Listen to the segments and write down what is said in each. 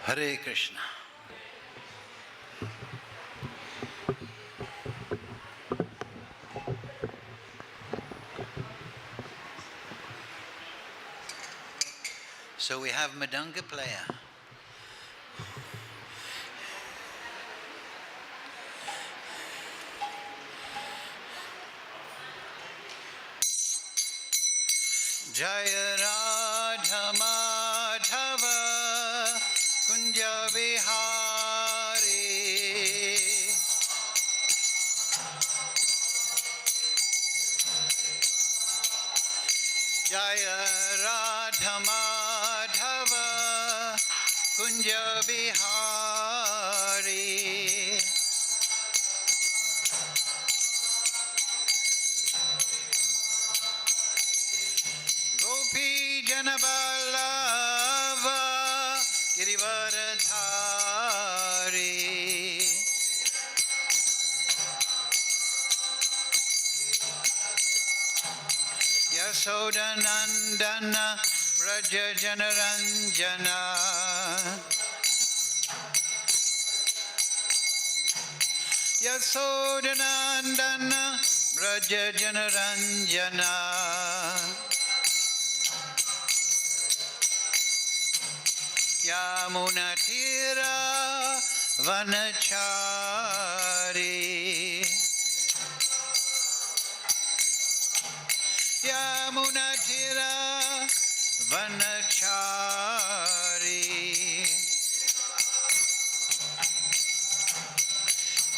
Hare Krishna. So we have Madanga player. Jaya Radha Madhava Kunja Vihari Jaya Radha Madhava Kunja Vihari Gopi Janaballava Girivardhari Yasodanandana Braja Janaranjana Yasodanandana Braja Janaranjana Yamunatira Vanachari Yamunatira Vanachari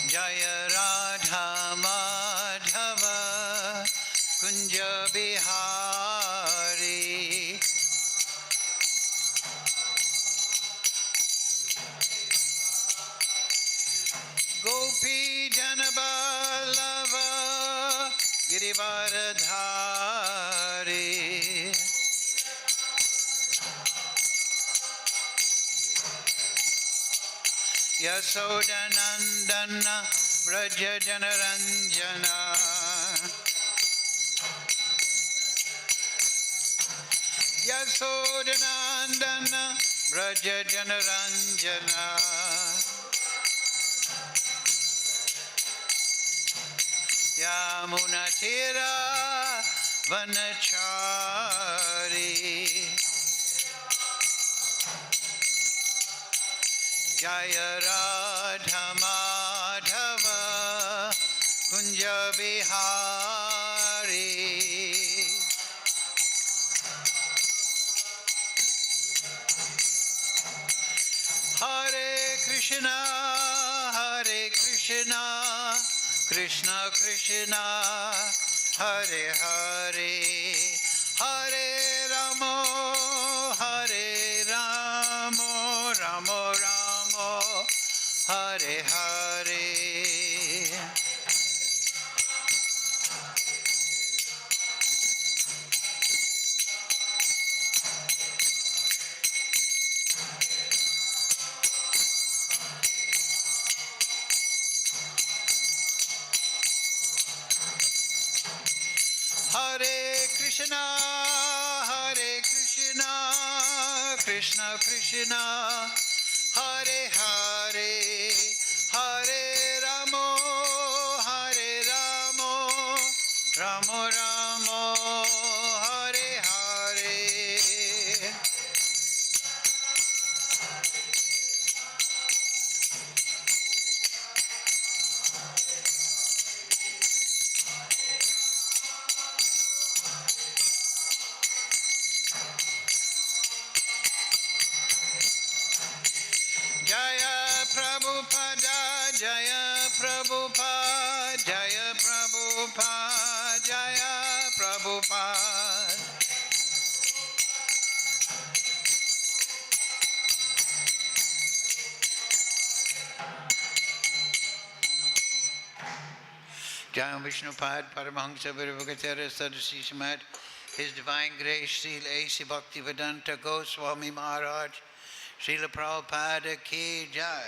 Jaya Radha Madhava Kunja Bihari Gopi Janaballava Girivardhari Yasodanandana Braja Janaranjana Yasodanandana Braja Janaranjana Yamunatira Vanachari Jaya Radha Madhava Kunja Bihari Hare Krishna Hare Krishna Krishna Krishna Hare Hare Hare Ramo Hare Ramo Ramo Ramo Hare Hare Hare Krishna, Hare Krishna, Krishna Krishna, Hare Hare, Hare Ramo, Hare Ramo, Ramo Ramo, Hare Hare. Jaya Prabhupada, Jaya Prabhupada, Jaya Prabhupada, Jaya Prabhupada. Jaya Vishnupad, Paramahamsa Viravagatara Sadasi Samat, His Divine Grace, Srila A.C. Bhaktivedanta Goswami Maharaj, Srila Prabhupada Ki Jai,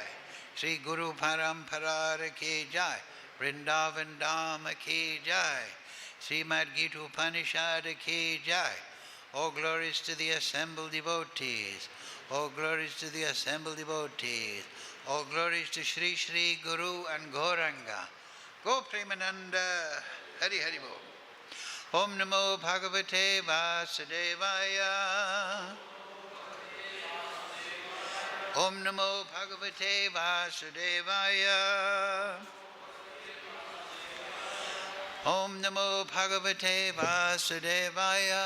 Sri Guru Parampara Ki Jai, Vrindavan Dhama Ki Jai, Srimad Gita Upanishad Ki Jai. All glories to the assembled devotees. All glories to the assembled devotees. All glories to Sri Sri Guru and Gauranga. Go Premananda. Hari Hari Bol. Om Namo Bhagavate Vasudevaya. Om Namo Bhagavate Vasudevaya. Om Namo Bhagavate Vasudevaya.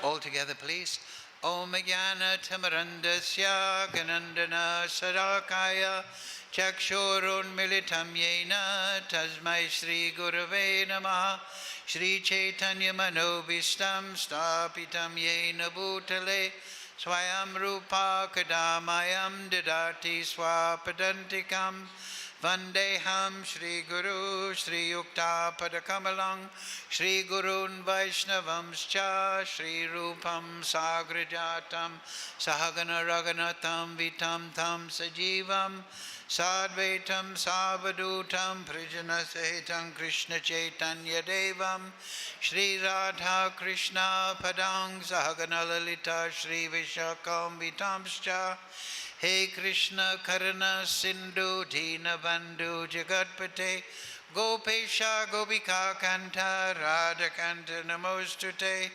All together, please. Om Jnana Tamarandasya Ganandana Sarakaya Chakshurun Militam Yena Tasmai Shri Gurave Namaha Shri Chaitanya Manobhistam Stapitam Yena Bhutale Swayam Rupa Kadamayam Didati Swapadantikam Vandeham Shri Guru Shri Yukta Padakamalang Shri Gurun Vaishnavamscha Shri Rupam Sagrajatam Sahagana Raganatam Vitam Tam Sajivam Sadvaitam Savadutam Prijana Sahitam Krishna Chaitanya Devam Shri Radha Krishna Padang Sahagana Lalita Shri Vishakam Vitamscha Hey Krishna Karana Sindhu Dina Bandhu Jagatpate Gopesha Gopika Kanta Radha Kanta Namostute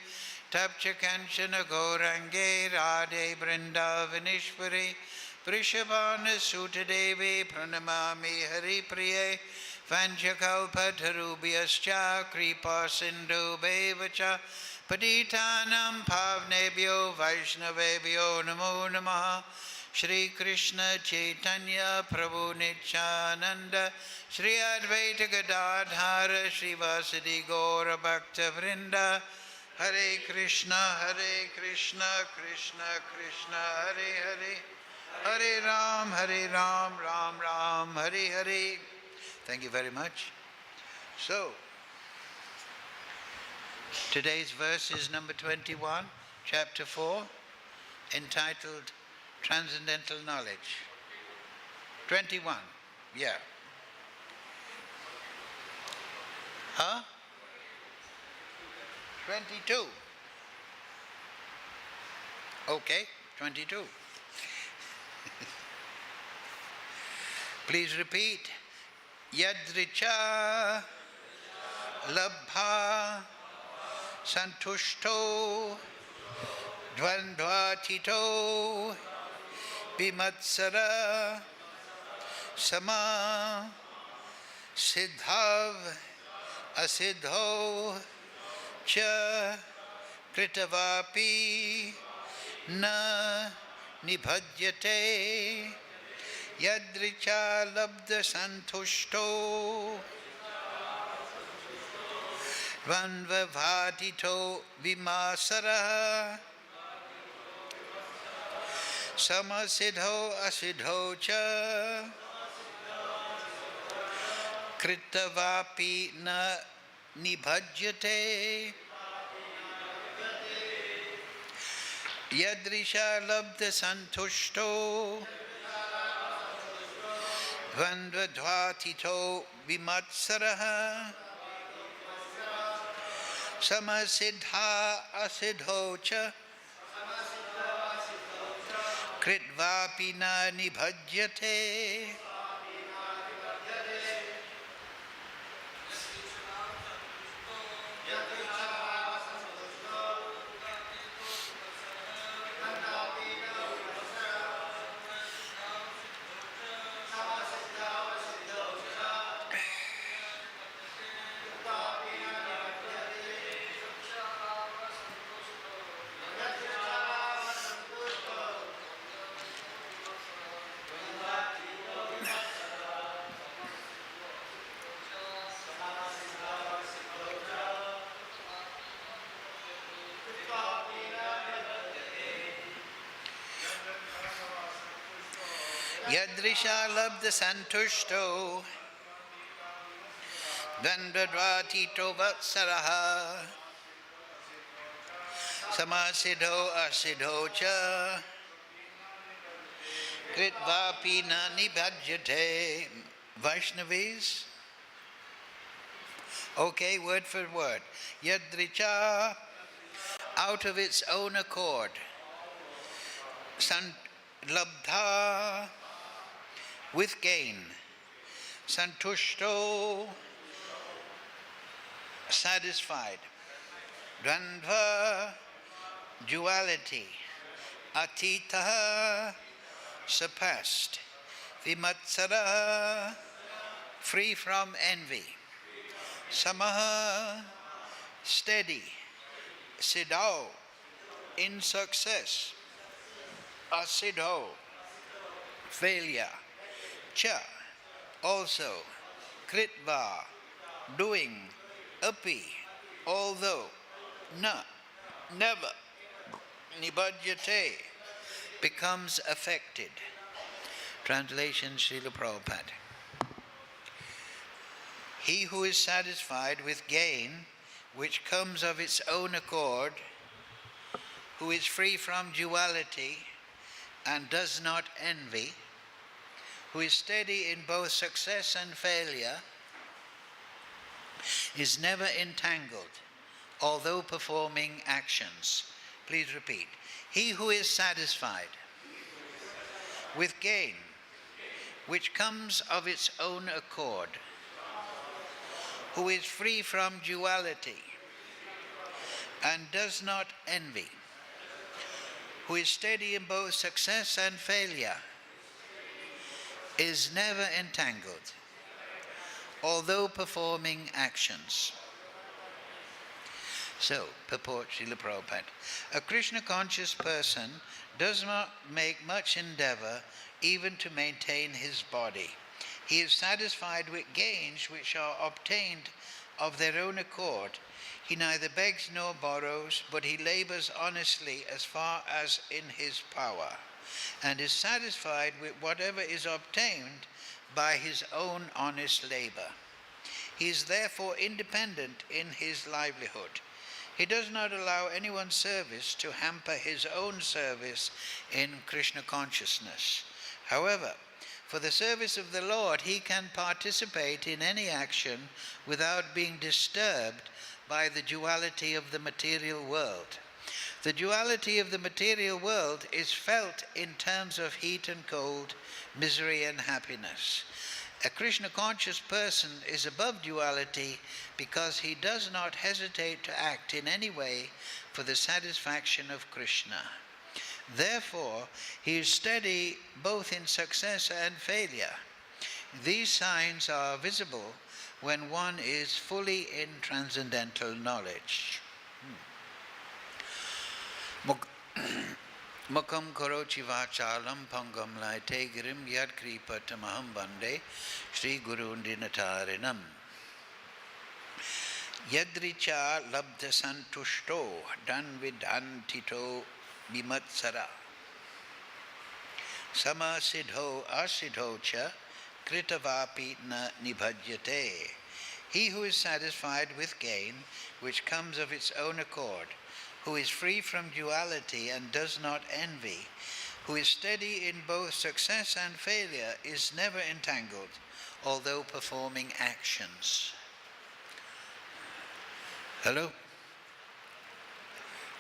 Tapcha Kanchana Gaurange Radhe Vrindavanishpuri Prishabhana Sutadevi Pranamami Hari Priye Vanchakalpatarubhyascha Kripa Sindhu Bevacha Patitanam Pavnebhyo Vaishnavebhyo Namo Namaha Shri Krishna Chaitanya Prabhu Nityananda Shri Advaita Gadadhara Shri Vasadi Gaura Bhakta Vrinda Hare Krishna Krishna Krishna Hare Hare Hare Ram Ram Ram Hare Hare. Thank you very much. So, today's verse is number 21, chapter 4, entitled Transcendental Knowledge. 21, yeah. Huh? 22. Okay, 22. Please repeat. Yadṛcchā-lābha-santuṣṭo dvandvātīto vimatsaraḥ samaḥ siddhāv asiddhau ca kṛtvāpi na nibadhyate yadṛcchā-lābha-santuṣṭo dvandvātīto vimatsaraḥ samaḥ siddhau asiddhau ca kṛtvāpi na nibadhyate yadṛcchā-lābha-santuṣṭo dvandvātīto vimatsaraḥ samaḥ asiddhau ca kṛtvāpi na nibadhyate. Yadṛcchā-lābha-santuṣṭo dvandvātīto vatsaraḥ samaḥ asiddhau ca kṛtvāpi na nibadhyate. Vaishnavis? Okay, word for word. Yadṛcchā out of its own accord. Labdha, with gain. Santuṣṭo, satisfied. Dvandva, duality. Atītaḥ, surpassed. Vimatsaraḥ, free from envy. Samaḥ, steady. Siddhau, in success. Asiddhau, failure. Cha, also. Kṛtvā, doing. Api, although. Na, never. Nibadhyate, becomes affected. Translation, Srila Prabhupada. He who is satisfied with gain, which comes of its own accord, who is free from duality and does not envy, who is steady in both success and failure, is never entangled, although performing actions. Please repeat. He who is satisfied with gain, which comes of its own accord, who is free from duality and does not envy, who is steady in both success and failure, is never entangled, although performing actions. So, purport Srila Prabhupada. A Krishna-conscious person does not make much endeavor even to maintain his body. He is satisfied with gains which are obtained of their own accord. He neither begs nor borrows, but he labors honestly as far as in his power, and is satisfied with whatever is obtained by his own honest labor. He is therefore independent in his livelihood. He does not allow anyone's service to hamper his own service in Krishna consciousness. However, for the service of the Lord, he can participate in any action without being disturbed by the duality of the material world. The duality of the material world is felt in terms of heat and cold, misery and happiness. A Krishna-conscious person is above duality because he does not hesitate to act in any way for the satisfaction of Krishna. Therefore, he is steady both in success and failure. These signs are visible when one is fully in transcendental knowledge. Mukam karochi vācālam pangam laite girim yadṛcchā-lābha-santuṣṭo bande Sri Guru Dinatarinam. Yadṛcchā-lābha-santuṣṭo dvandvātīto vimatsaraḥ. Samaḥ siddhau asiddhau ca kṛtvāpi na nibadhyate. He who is satisfied with gain, which comes of its own accord, who is free from duality and does not envy, who is steady in both success and failure, is never entangled, although performing actions. Hello?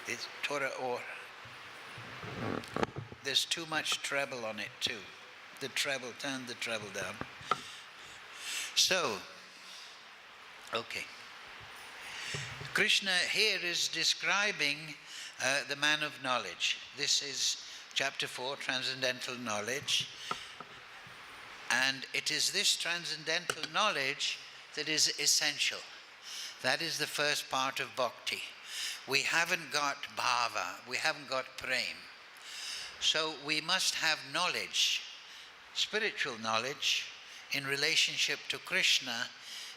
It's Torah or. There's too much treble on it too. The treble, turn the treble down. So, okay. Krishna here is describing the man of knowledge. This is chapter 4, transcendental knowledge. And it is this transcendental knowledge that is essential. That is the first part of bhakti. We haven't got bhava, we haven't got prem. So we must have knowledge, spiritual knowledge, in relationship to Krishna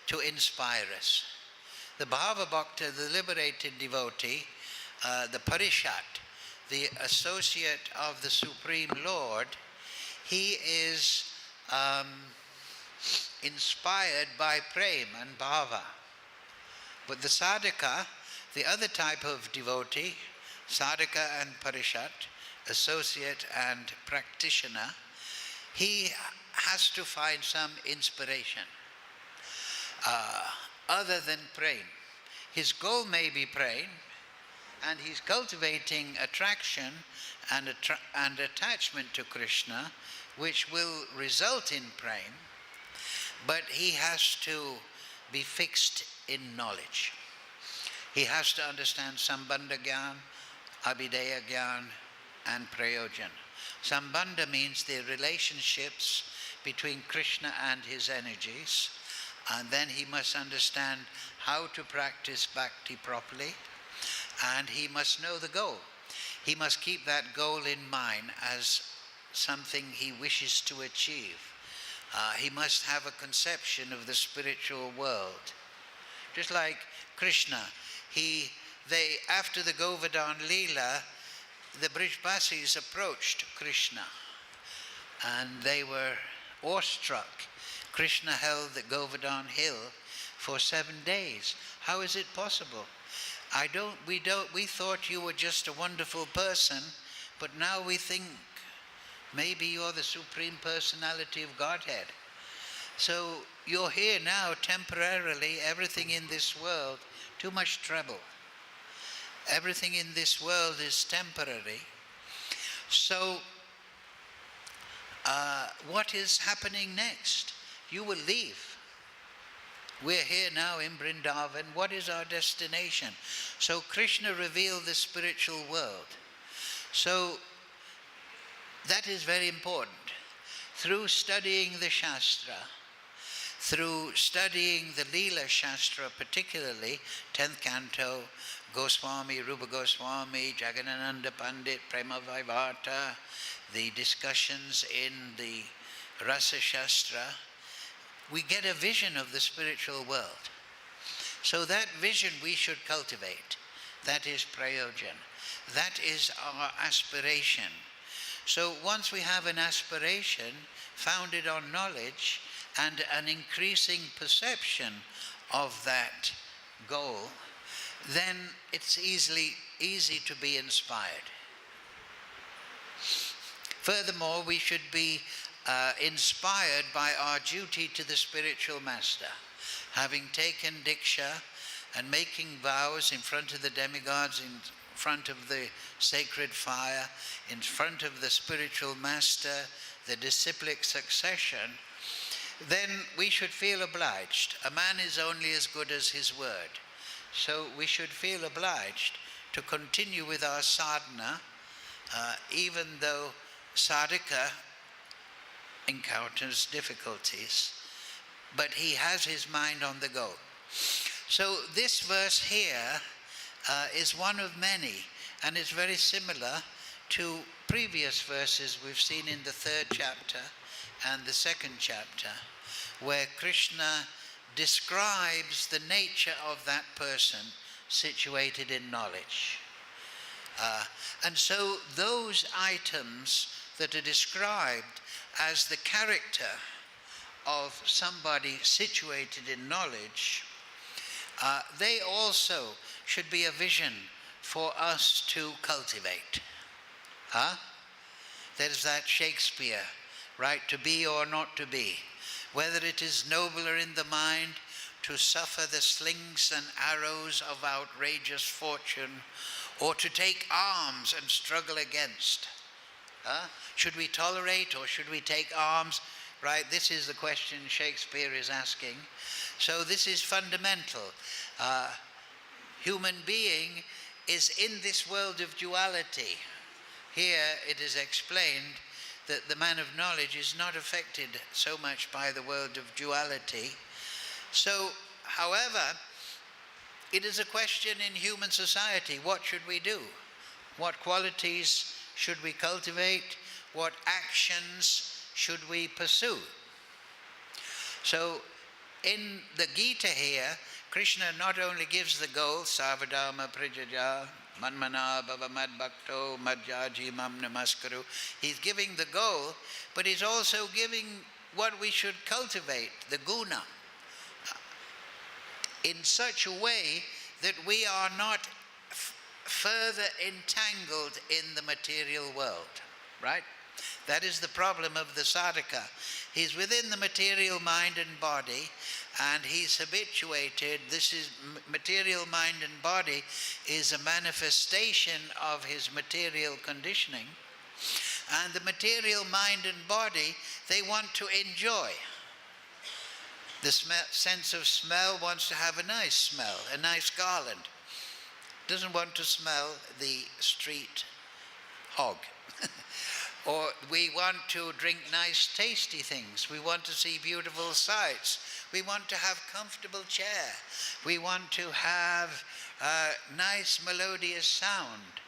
to inspire us. The Bhava Bhakta, the liberated devotee, the Parishat, the associate of the Supreme Lord, he is inspired by prem and bhava. But the sadhaka, the other type of devotee, sadhaka and Parishat, associate and practitioner, he has to find some inspiration other than prem. His goal may be prem, and he's cultivating attraction and attachment to Kṛṣṇa, which will result in prema, but he has to be fixed in knowledge. He has to understand sambandha gyan, abhideya gyan, and prayojan. Sambandha means the relationships between Kṛṣṇa and his energies, and then he must understand how to practice bhakti properly, and he must know the goal. He must keep that goal in mind as something he wishes to achieve. He must have a conception of the spiritual world. Just like Kṛṣṇa, after the Govardhan Leela, the Brijbasis approached Kṛṣṇa and they were awestruck. Kṛṣṇa held the Govardhan hill for 7 days. How is it possible? We thought you were just a wonderful person, but now we think maybe you're the Supreme Personality of Godhead. So you're here now temporarily, everything in this world, too much trouble. Everything in this world is temporary. So what is happening next? You will leave. We're here now in Vrindavan. What is our destination? So Kṛṣṇa revealed the spiritual world. So that is very important. Through studying the Shastra, through studying the Leela Shastra particularly, 10th canto, Goswami, Rupa Goswami, Jagannananda Pandit, Prema Vaivata, the discussions in the Rasa Shastra, we get a vision of the spiritual world. So that vision we should cultivate. That is prayojan. That is our aspiration. So once we have an aspiration founded on knowledge and an increasing perception of that goal, then it's easy to be inspired. Furthermore, we should be inspired by our duty to the spiritual master. Having taken diksha and making vows in front of the demigods, in front of the sacred fire, in front of the spiritual master, the disciplic succession, then we should feel obliged. A man is only as good as his word. So we should feel obliged to continue with our sadhana, even though sadhaka encounters difficulties, but he has his mind on the goal. So this verse here is one of many, and it's very similar to previous verses we've seen in the 3rd chapter and the 2nd chapter, where Kṛṣṇa describes the nature of that person situated in knowledge. And so those items that are described as the character of somebody situated in knowledge, they also should be a vision for us to cultivate. There's that Shakespeare, right? To be or not to be. Whether it is nobler in the mind to suffer the slings and arrows of outrageous fortune, or to take arms and struggle against. Should we tolerate or should we take arms? Right, this is the question Shakespeare is asking. So this is fundamental. Human being is in this world of duality. Here it is explained that the man of knowledge is not affected so much by the world of duality. So, however, it is a question in human society, what should we do? What qualities should we cultivate? What actions should we pursue? So, in the Gita here, Kṛṣṇa not only gives the goal, Savadama Prajaja, Manmana Bhava Mad Bhakto Madhyaji Mam Namaskaru. He's giving the goal, but he's also giving what we should cultivate, the guna, in such a way that we are not further entangled in the material world, right? That is the problem of the sadhaka. He's within the material mind and body, and he's habituated. This is material mind and body is a manifestation of his material conditioning. And the material mind and body, they want to enjoy. The sense of smell wants to have a nice smell, a nice garland. Doesn't want to smell the street hog. Or we want to drink nice tasty things. We want to see beautiful sights. We want to have comfortable chair. We want to have a nice melodious sound.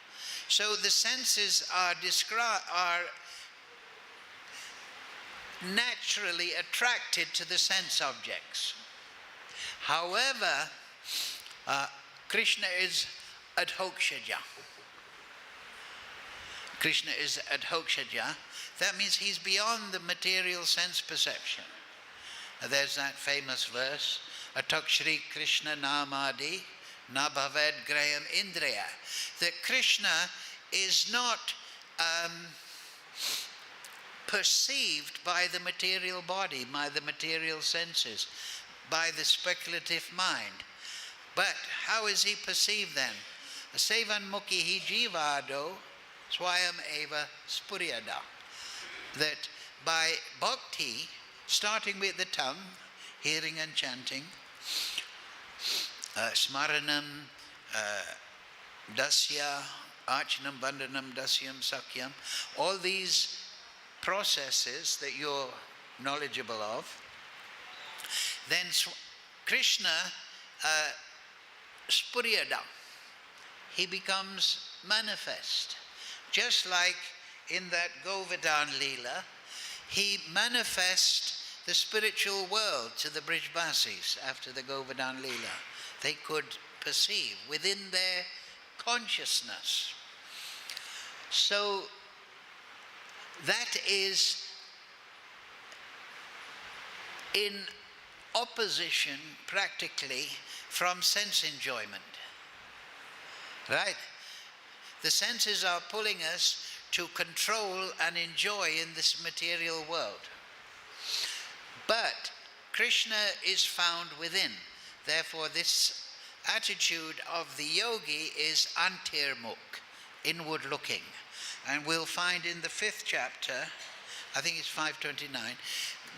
So the senses are naturally attracted to the sense objects. However, Kṛṣṇa is yadṛcchā-lābha-santuṣṭo. Kṛṣṇa is yadṛcchā-lābha. That means he's beyond the material sense perception. There's that famous verse, Atak Shri Kṛṣṇa Namadi Na Bhaved Graham Indriya. That Kṛṣṇa is not perceived by the material body, by the material senses, by the speculative mind. But how is he perceived then? Sevan mukhi jivado swayam eva spuryada. That by bhakti, starting with the tongue, hearing and chanting, smaranam, dasya, archanam, bandhanam, dasyam, sakyam, all these processes that you're knowledgeable of, then Kṛṣṇa spuryada, he becomes manifest. Just like in that Govardhan Leela, he manifests the spiritual world to the Brijvasis after the Govardhan Leela. They could perceive within their consciousness. So that is in opposition practically from sense enjoyment. Right? The senses are pulling us to control and enjoy in this material world. But Kṛṣṇa is found within. Therefore, this attitude of the yogi is antirmukh, inward looking. And we'll find in the 5th chapter, I think it's 529,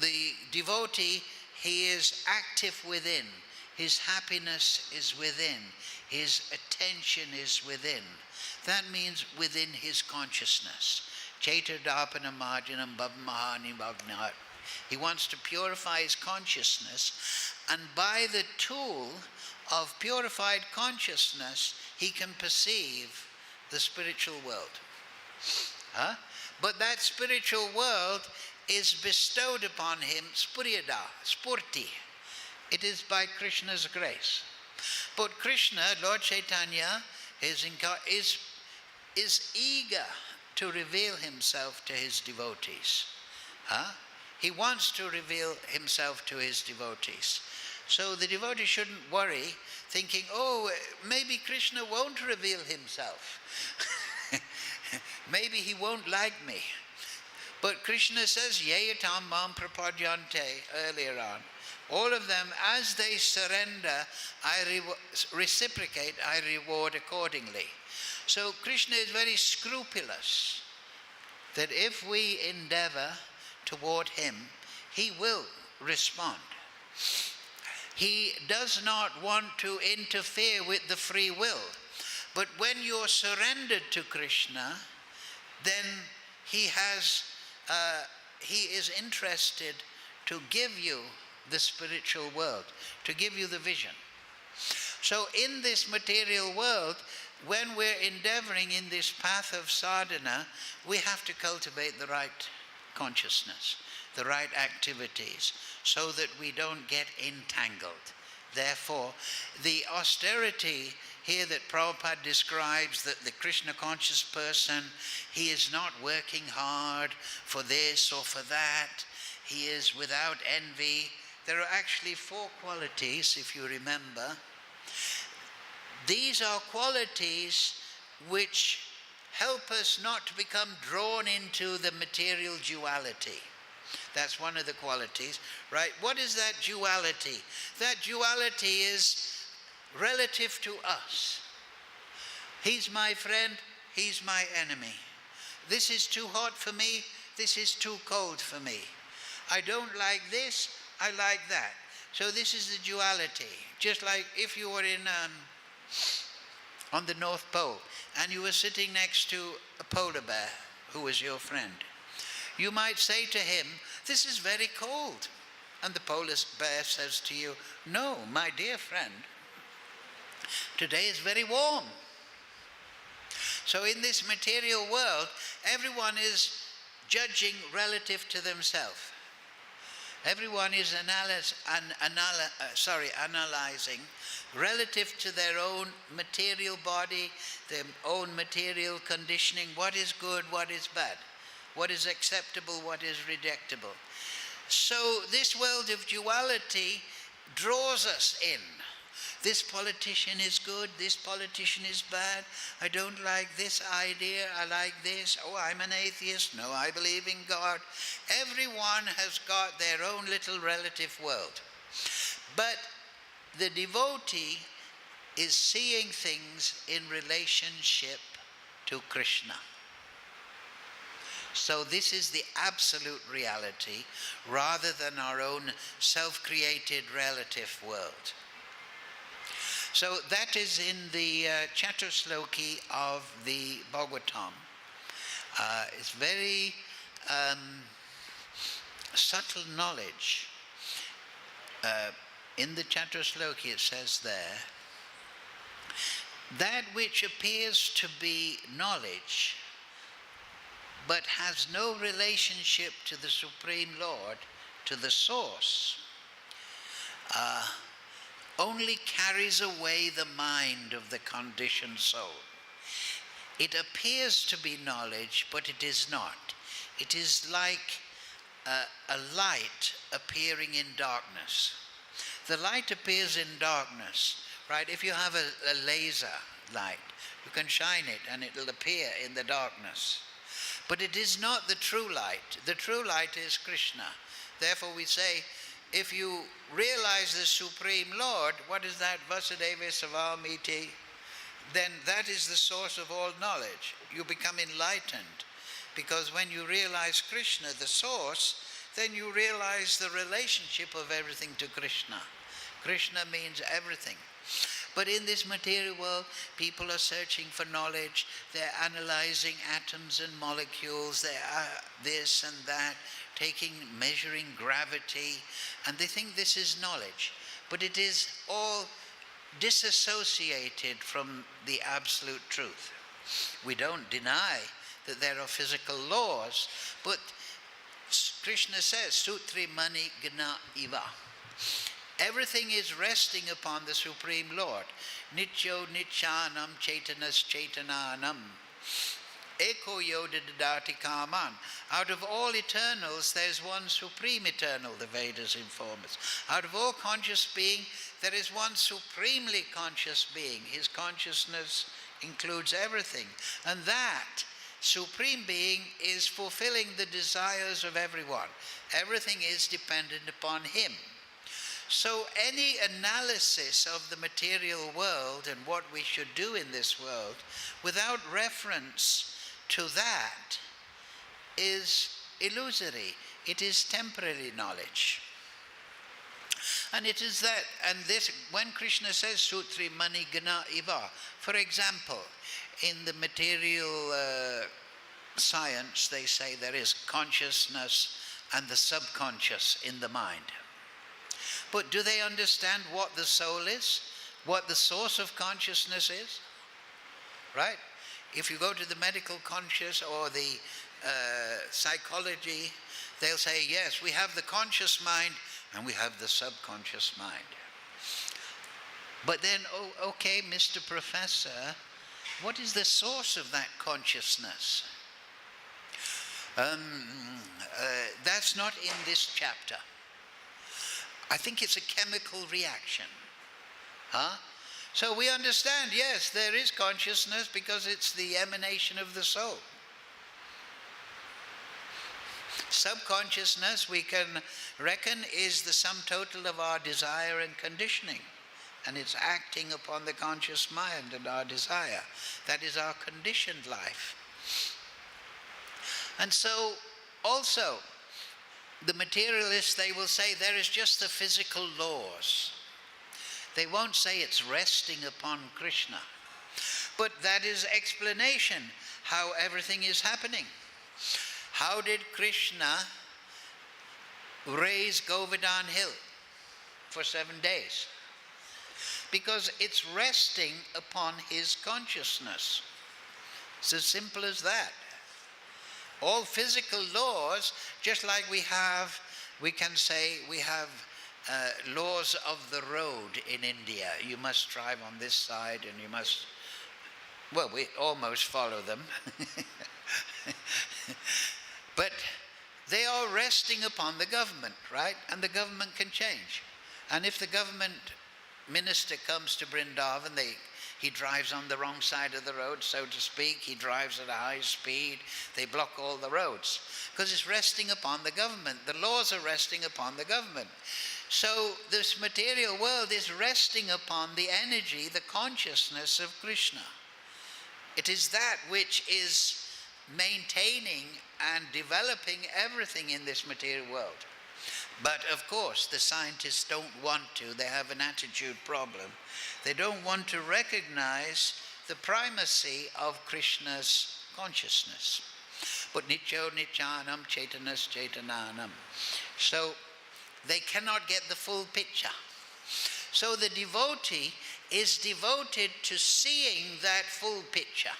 the devotee, he is active within. His happiness is within. His attention is within. That means within his consciousness. Chaitardapana marjanam bhavmahani bhagnat. He wants to purify his consciousness, and by the tool of purified consciousness, he can perceive the spiritual world. But that spiritual world is bestowed upon him spuryada, spurti. It is by Kṛṣṇa's grace. But Kṛṣṇa, Lord Chaitanya, is eager to reveal himself to his devotees. He wants to reveal himself to his devotees. So the devotee shouldn't worry, thinking, oh, maybe Kṛṣṇa won't reveal himself. Maybe he won't like me. But Kṛṣṇa says, yeyatam mam prapadyante, earlier on. All of them, as they surrender, I reciprocate, I reward accordingly. So Kṛṣṇa is very scrupulous that if we endeavor toward him, he will respond. He does not want to interfere with the free will. But when you're surrendered to Kṛṣṇa, then he is interested to give you the spiritual world, to give you the vision. So in this material world, when we're endeavoring in this path of sadhana, we have to cultivate the right consciousness, the right activities, so that we don't get entangled. Therefore, the austerity here that Prabhupada describes, that the Kṛṣṇa conscious person, he is not working hard for this or for that, he is without envy. There are actually 4 qualities, if you remember. These are qualities which help us not to become drawn into the material duality. That's one of the qualities, right? What is that duality? That duality is relative to us. He's my friend, he's my enemy. This is too hot for me, this is too cold for me. I don't like this, I like that. So this is the duality. Just like if you were on the North Pole and you were sitting next to a polar bear who was your friend. You might say to him, "This is very cold." And the polar bear says to you, "No, my dear friend, today is very warm." So in this material world, everyone is judging relative to themselves. Everyone is analyzing relative to their own material body, their own material conditioning, what is good, what is bad, what is acceptable, what is rejectable. So this world of duality draws us in. This politician is good, this politician is bad, I don't like this idea, I like this, oh, I'm an atheist, no, I believe in God. Everyone has got their own little relative world. But the devotee is seeing things in relationship to Kṛṣṇa. So this is the absolute reality rather than our own self-created relative world. So that is in the Chatusloki of the Bhagavatam. It's very subtle knowledge. In the Chatusloki it says there, that which appears to be knowledge but has no relationship to the Supreme Lord, to the source, only carries away the mind of the conditioned soul. It appears to be knowledge, but it is not. It is like a light appearing in darkness. The light appears in darkness, right? If you have a laser light, you can shine it and it will appear in the darkness. But it is not the true light. The true light is Kṛṣṇa. Therefore we say, if you realize the Supreme Lord, what is that? Vasudeva Savamiti. Then that is the source of all knowledge. You become enlightened. Because when you realize Kṛṣṇa, the source, then you realize the relationship of everything to Kṛṣṇa. Kṛṣṇa means everything. But in this material world, people are searching for knowledge. They're analyzing atoms and molecules. They are this and that, measuring gravity, and they think this is knowledge. But it is all disassociated from the absolute truth. We don't deny that there are physical laws, but Kṛṣṇa says, Sutri Mani Gna Iva. Everything is resting upon the Supreme Lord. Nityo Nityanam Chaitanas Chaitananam. Eko Yodidati Kaman. Out of all eternals, there's one supreme eternal, the Vedas inform us. Out of all conscious being, there is one supremely conscious being. His consciousness includes everything. And that supreme being is fulfilling the desires of everyone. Everything is dependent upon him. So any analysis of the material world and what we should do in this world without reference to that is illusory. It is temporary knowledge. And it is that, and this, when Kṛṣṇa says Sutri Mani Gna Iva, for example, in the material science, they say there is consciousness and the subconscious in the mind. But do they understand what the soul is? What the source of consciousness is? Right? If you go to the medical conscious or the psychology, they'll say, yes, we have the conscious mind and we have the subconscious mind. But then, oh, okay, Mr. Professor, what is the source of that consciousness? That's not in this chapter. I think it's a chemical reaction. So we understand, yes, there is consciousness because it's the emanation of the soul. Subconsciousness, we can reckon, is the sum total of our desire and conditioning. And it's acting upon the conscious mind and our desire. That is our conditioned life. And so, also, the materialists, they will say there is just the physical laws. They won't say it's resting upon Kṛṣṇa. But that is explanation how everything is happening. How did Kṛṣṇa raise Govardhan Hill for 7 days? Because it's resting upon his consciousness. It's as simple as that. All physical laws, just like we can say we have laws of the road in India. You must drive on this side and you must, well, we almost follow them. But they are resting upon the government, right? And the government can change. And if the government minister comes to Vrindavan, he drives on the wrong side of the road, so to speak. He drives at a high speed. They block all the roads because it's resting upon the government. The laws are resting upon the government. So this material world is resting upon the energy, the consciousness of Kṛṣṇa. It is that which is maintaining and developing everything in this material world. But of course, the scientists don't want to. They have an attitude problem. They don't want to recognize the primacy of Kṛṣṇa's consciousness. But nityo nityanam chaitanas chaitananam. So they cannot get the full picture. So the devotee is devoted to seeing that full picture.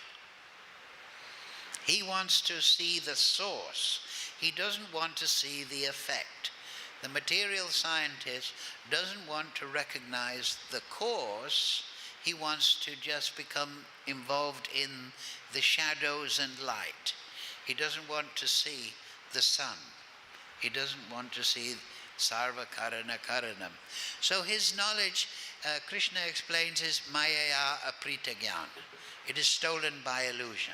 He wants to see the source. He doesn't want to see the effect. The material scientist doesn't want to recognize the cause. He wants to just become involved in the shadows and light. He doesn't want to see the sun. He doesn't want to see sarva karana karanam. So his knowledge, Kṛṣṇa explains, is mayaya aprita jnana. It is stolen by illusion.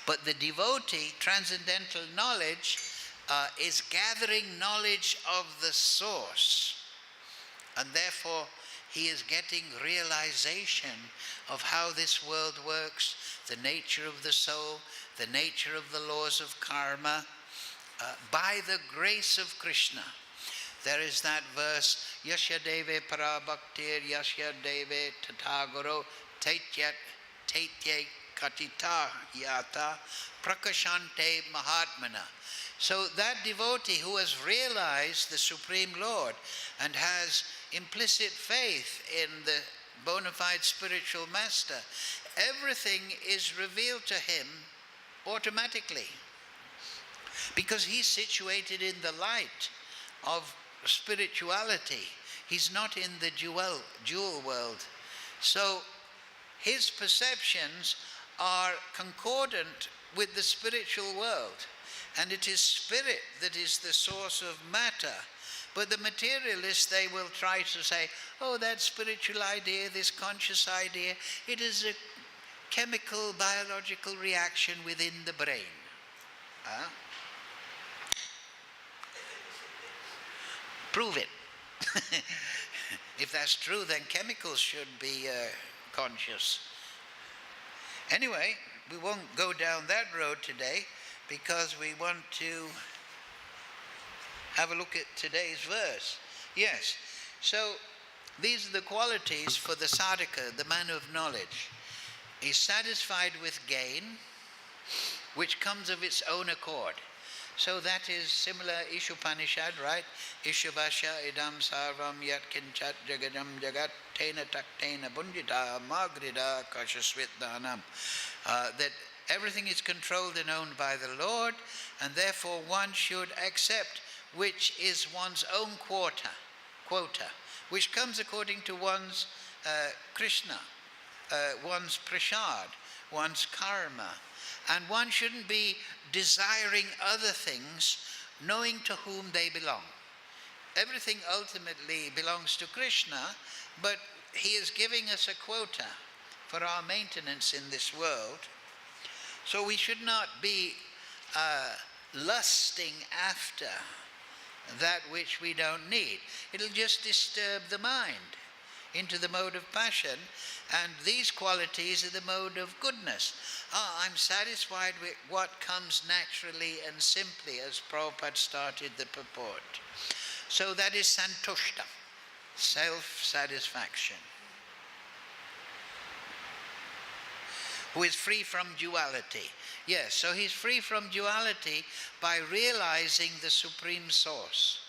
But the devotee, transcendental knowledge, is gathering knowledge of the source. And therefore, he is getting realization of how this world works, the nature of the soul, the nature of the laws of karma, by the grace of Kṛṣṇa. There is that verse, Yasya deve parabhaktir, Yasya deve tathagaro, taitye katita yata, prakashante mahatmana. So that devotee who has realized the Supreme Lord and has implicit faith in the bona fide spiritual master, everything is revealed to him automatically. Because he's situated in the light of spirituality. He's not in the jewel world. So his perceptions are concordant with the spiritual world. And it is spirit that is the source of matter. But the materialists, they will try to say, oh, that spiritual idea, this conscious idea, it is a chemical, biological reaction within the brain. Prove it. If that's true, then chemicals should be conscious. Anyway, we won't go down that road today because we want to have a look at today's verse. Yes, so these are the qualities for the sadhaka, the man of knowledge. He's satisfied with gain, which comes of its own accord. So that is similar Ishopanishad, right? Ishavasya idam sarvam yat kinchat jagadam jagat tena taktena bundita magrida kashasvitdanam. That everything is controlled and owned by the Lord, and therefore one should accept which is one's own quota, which comes according to one's Kṛṣṇa, one's prasad, one's karma. And one shouldn't be desiring other things, knowing to whom they belong. Everything ultimately belongs to Kṛṣṇa, but he is giving us a quota for our maintenance in this world. So we should not be lusting after that which we don't need. It'll just disturb the mind into the mode of passion, and these qualities are the mode of goodness. I'm satisfied with what comes naturally and simply, as Prabhupada started the purport. So that is santuṣṭa, self-satisfaction, who is free from duality. Yes, so he's free from duality by realizing the Supreme Source.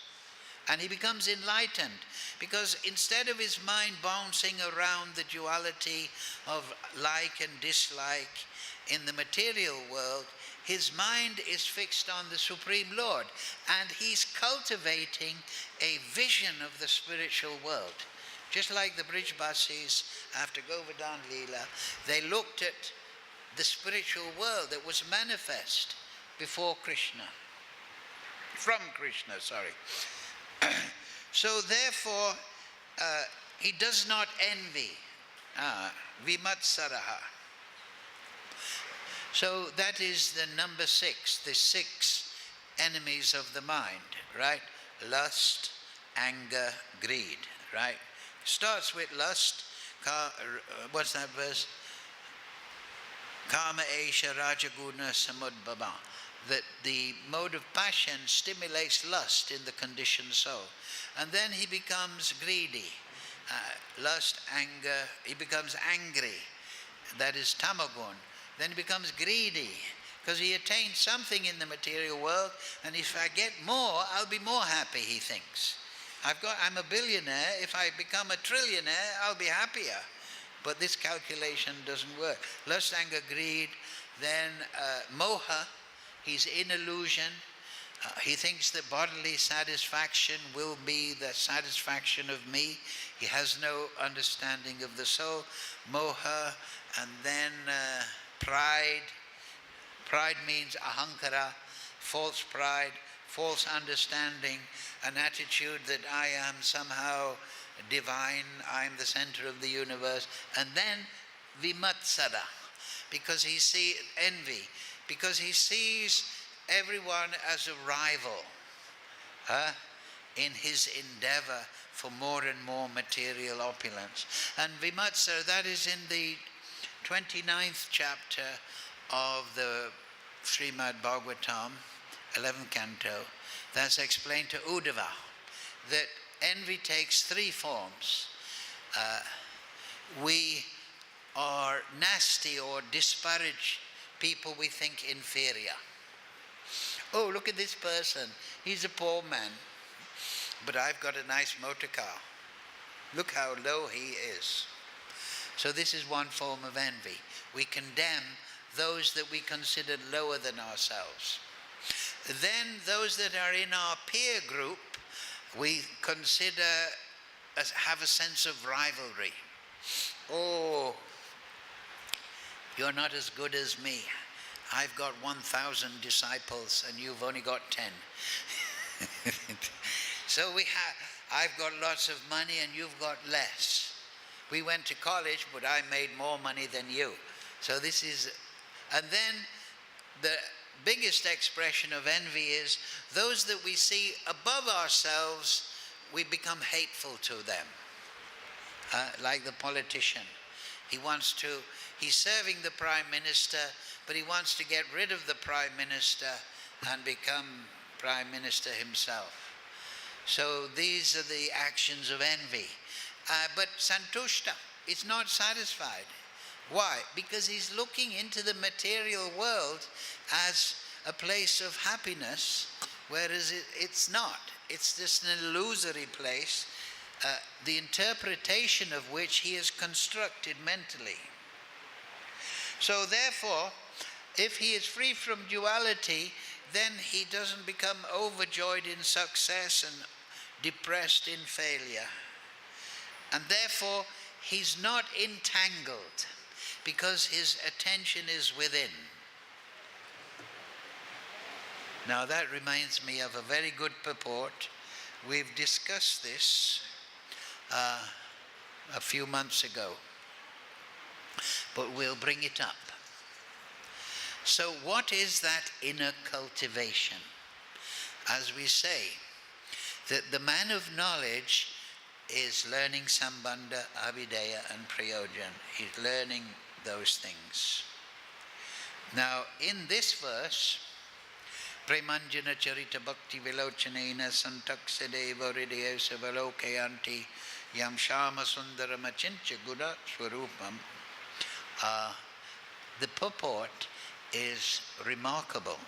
And he becomes enlightened, because instead of his mind bouncing around the duality of like and dislike in the material world, his mind is fixed on the Supreme Lord, and he's cultivating a vision of the spiritual world. Just like the Brijbasis after Govardhan Leela, they looked at the spiritual world that was manifest before Kṛṣṇa. From Kṛṣṇa, sorry. So therefore, he does not envy. Vimatsaraḥ. So that is the number 6, the 6 enemies of the mind, right? Lust, anger, greed, right? Starts with lust. What's that verse? Kama esha rajaguna samudbhava. That the mode of passion stimulates lust in the conditioned soul. And then he becomes greedy. Lust, anger, he becomes angry. That is tamagun. Then he becomes greedy, because he attained something in the material world, and if I get more, I'll be more happy, he thinks. I'm a billionaire. If I become a trillionaire, I'll be happier. But this calculation doesn't work. Lust, anger, greed. Then moha. He's in illusion. He thinks that bodily satisfaction will be the satisfaction of me. He has no understanding of the soul. Moha. And then pride. Pride means ahankara, false pride, false understanding, an attitude that I am somehow divine, I am the center of the universe. And then vimatsaraḥ, because he sees envy, because he sees everyone as a rival in his endeavor for more and more material opulence. And vimatsaraḥ, that is in the 29th chapter of the Srimad Bhagavatam, 11th canto. That's explained to Uddhava, that envy takes 3 forms. We are nasty or disparage people we think inferior. Oh, look at this person. He's a poor man, but I've got a nice motor car. Look how low he is. So this is one form of envy. We condemn those that we consider lower than ourselves. Then those that are in our peer group, we consider have a sense of rivalry. Oh, you're not as good as me. I've got 1,000 disciples and you've only got 10. So I've got lots of money and you've got less. We went to college, but I made more money than you. So this is, and then the biggest expression of envy is those that we see above ourselves, we become hateful to them. Like the politician. He's serving the Prime Minister, but he wants to get rid of the Prime Minister and become Prime Minister himself. So these are the actions of envy. But santuṣṭa is not satisfied. Why? Because he's looking into the material world as a place of happiness, whereas it's not. It's just an illusory place, the interpretation of which he has constructed mentally. So therefore, if he is free from duality, then he doesn't become overjoyed in success and depressed in failure. And therefore, he's not entangled, because his attention is within. Now that reminds me of a very good purport. We've discussed this a few months ago, but we'll bring it up. So what is that inner cultivation? As we say, that the man of knowledge is learning sambandha, abhidaya and prayojan. He's learning those things. Now in this verse, Premanjana charita bhakti vilochanena santaksade hridaya savalokayanti yam shama sundaram achincha guna swarupam. The purport is remarkable,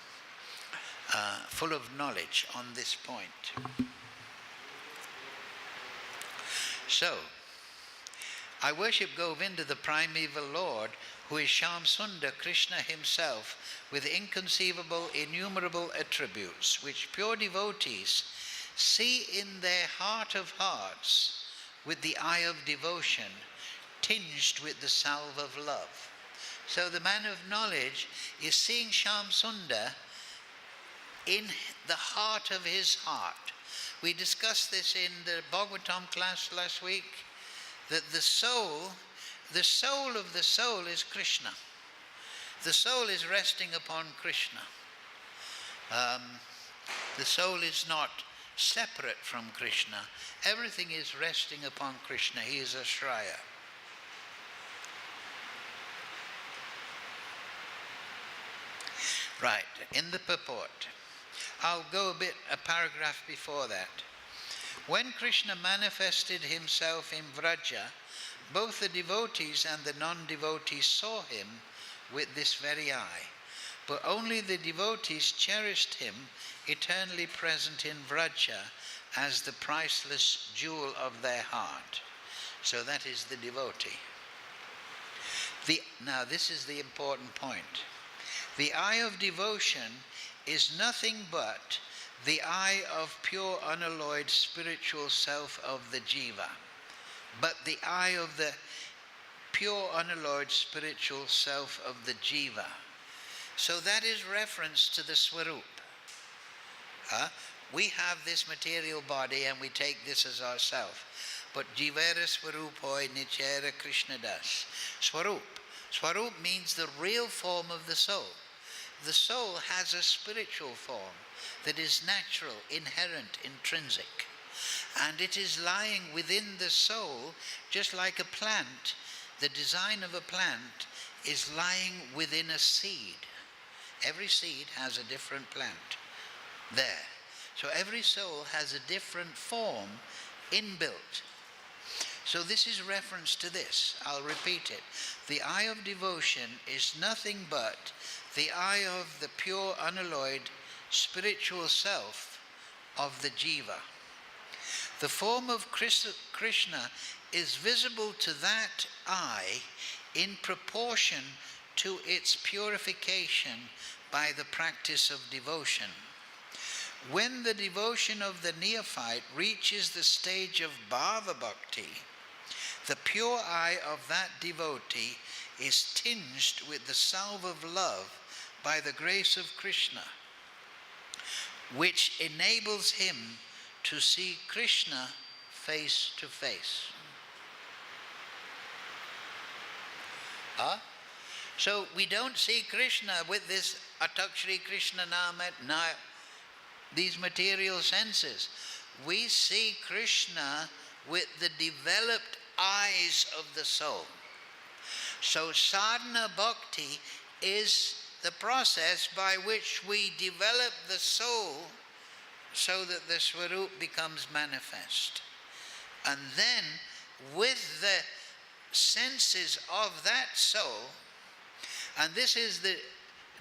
full of knowledge on this point. So, I worship Govinda, the primeval Lord, who is Shyam-sundar, Krishna himself, with inconceivable, innumerable attributes, which pure devotees see in their heart of hearts with the eye of devotion, tinged with the salve of love. So the man of knowledge is seeing Shyam-sundar in the heart of his heart. We discussed this in the Bhagavatam class last week, that the soul of the soul is Krishna. The soul is resting upon Krishna. The soul is not separate from Krishna. Everything is resting upon Krishna. He is Ashraya. Right, in the purport. I'll go a paragraph before that. When Krishna manifested himself in Vraja, both the devotees and the non-devotees saw him with this very eye, but only the devotees cherished him, eternally present in Vraja, as the priceless jewel of their heart. So that is the devotee. Now this is the important point. The eye of devotion is nothing but the eye of pure unalloyed spiritual self of the jiva, but the eye of the pure unalloyed spiritual self of the jiva. So that is reference to the swarup. We have this material body and we take this as ourself, but jivera swarupoi nichera Krishna das. Swarup. Swarup means the real form of the soul. The soul has a spiritual form that is natural, inherent, intrinsic. And it is lying within the soul, just like a plant. The design of a plant is lying within a seed. Every seed has a different plant there. So every soul has a different form inbuilt. So this is reference to this. I'll repeat it. The eye of devotion is nothing but the eye of the pure, unalloyed, spiritual self of the jiva. The form of Kṛṣṇa is visible to that eye in proportion to its purification by the practice of devotion. When the devotion of the neophyte reaches the stage of bhava bhakti, the pure eye of that devotee is tinged with the salve of love by the grace of Kṛṣṇa, which enables him to see Kṛṣṇa face to face. So we don't see Kṛṣṇa with this atakshri Kṛṣṇa nama, these material senses. We see Kṛṣṇa with the developed eyes of the soul. So sadhana bhakti is the process by which we develop the soul so that the swarup becomes manifest. And then with the senses of that soul, and this is the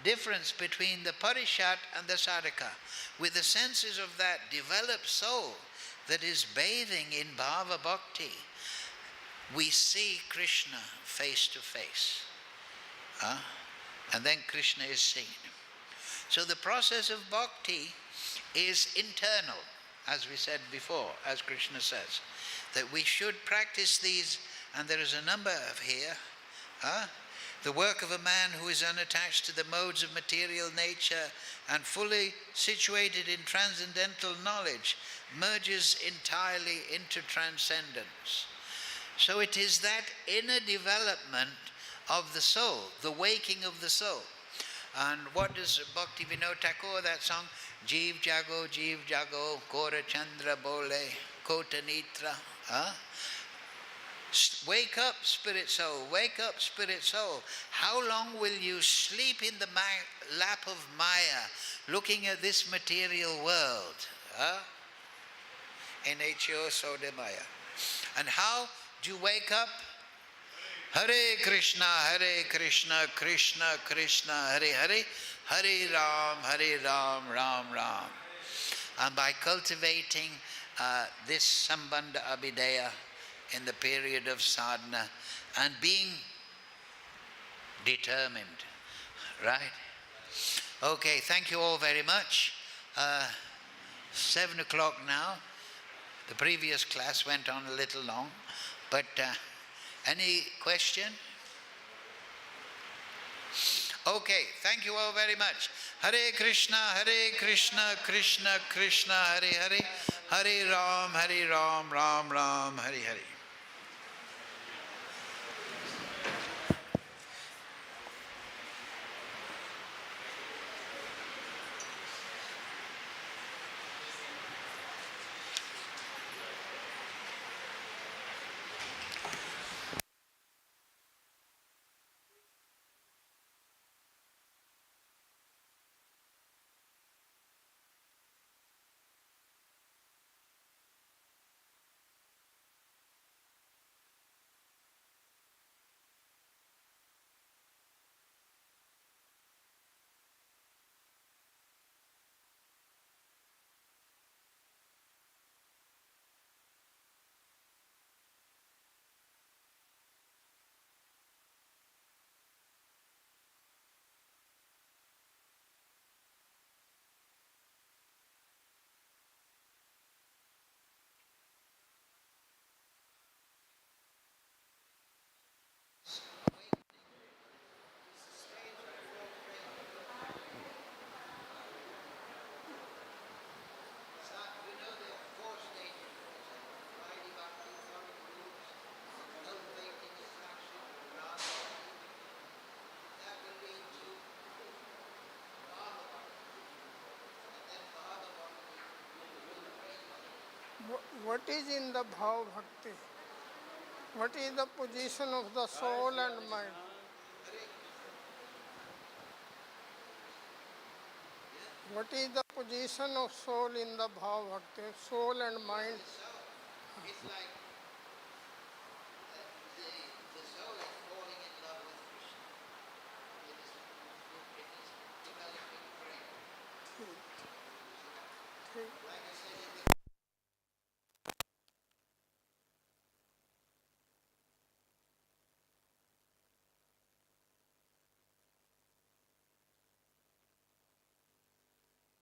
difference between the parishat and the sadhaka, with the senses of that developed soul that is bathing in bhava bhakti, we see Kṛṣṇa face to face. And then Kṛṣṇa is seen. So the process of bhakti is internal, as we said before, as Kṛṣṇa says, that we should practice these, and there is a number of here. The work of a man who is unattached to the modes of material nature and fully situated in transcendental knowledge merges entirely into transcendence. So it is that inner development of the soul, the waking of the soul. And what does Bhakti Vinod Thakur, that song, Jeev Jago, Kora Chandra Bole, Kota Nitra. Huh? Wake up, spirit soul, wake up, spirit soul. How long will you sleep in the lap of Maya, looking at this material world? Huh? N-H-O Sodamaya. And how do you wake up? Hare Krishna, Krishna Krishna, Hare Hare, Hare Ram, Ram Ram. And by cultivating this Sambandha Abhideya in the period of sadhana and being determined, right? Okay, thank you all very much. 7 o'clock now. The previous class went on a little long, but any question? Okay, thank you all very much. Hare Krishna, Krishna Krishna, Hare Hare, Hare Ram, Ram Ram, Hare Hare. What is in the bhav bhakti? What is the position of the soul and mind? What is the position of soul in the bhav bhakti? Soul and mind. It's like